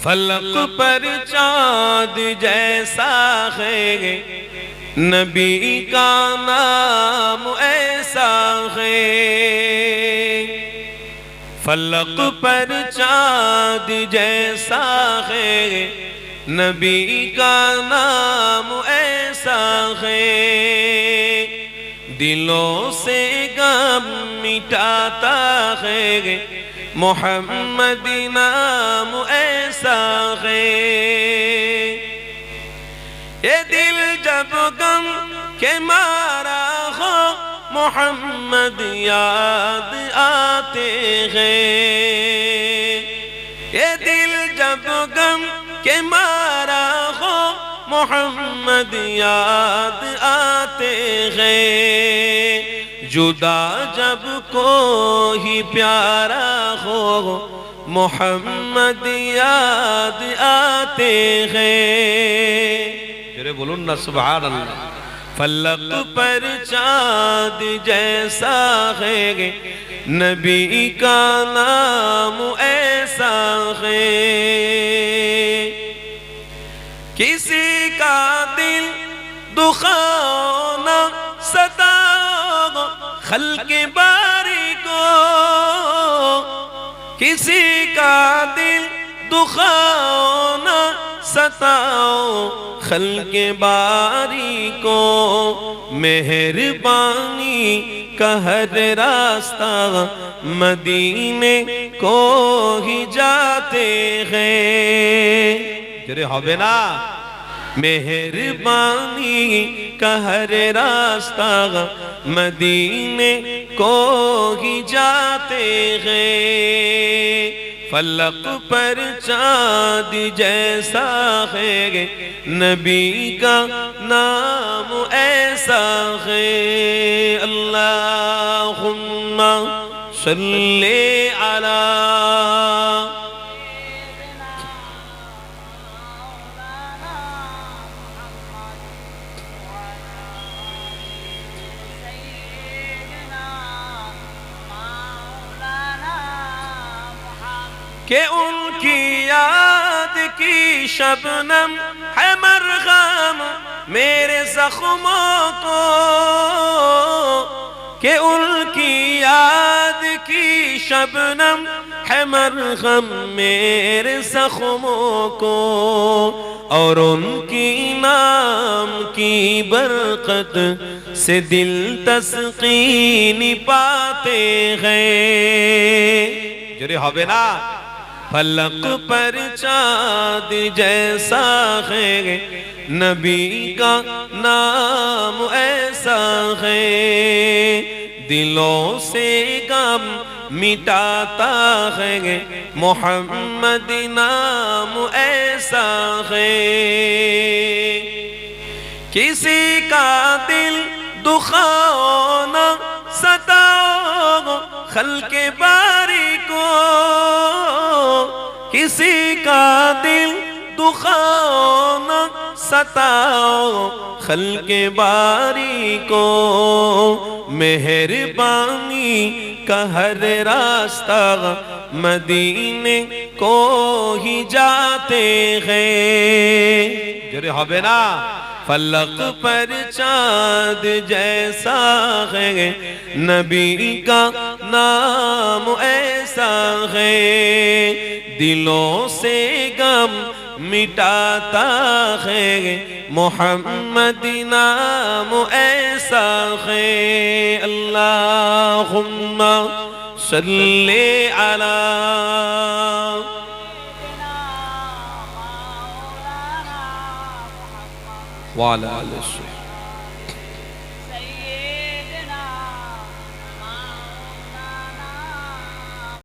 فلک پر چاند جیسا ہے نبی کا نام ایسا ہے فلک پر چاند جیسا ہے نبی کا نام ایسا ہے دلوں سے غم مٹاتا ہے محمد نام ایسا ہے یہ دل جب غم کے مارا ہو محمد یاد آتے ہیں یہ دل جب غم کے مارا ہو محمد یاد آتے ہیں جدا جب کوئی پیارا ہو محمد یاد آتے ہیں جرے بولون نا سبحان اللہ فلک پر چاند جیسا ہے نبی کا نام ایسا ہے کسی کا دل دکھاؤ نہ ستاؤ خلق باری کو کسی کا دل دکھاؤ نہ ستاؤ خلق باری کو مہربانی کا ہر راستہ مدینے کو ہی جاتے ہیں جرے ہوئے نا مہربانی کا ہر راستہ مدینے کو ہی جاتے ہیں فلک پر چاند جیسا ہے نبی کا نام ایسا ہے اللہم صلی علی کہ ان کی یاد کی شبنم ہے مرغم میرے زخموں کو کہ ان کی یاد کی شبنم ہے مرغم میرے زخموں کو اور ان کی نام کی برکت سے دل تسکین پاتے ہیں جرے ہوئے نا فلک پر چاند جیسا ہے نبی کا نام ایسا ہے دلوں سے غم مٹاتا ہے محمد نام ایسا ہے کسی کا دل دکھاؤ نہ ستاؤ خلق باری کو کسی کا دل دکھاؤ نہ ستاؤ خلق باری کو مہربانی کا ہر راستہ مدینے کو ہی جاتے ہیں جرے ہوئے نا فلک پر چاند جیسا ہے نبی کا نام ایسا ہے دلوں سے غم مٹاتا ہے محمد نام ایسا ہے اللہم صلی علی وعلی آلہ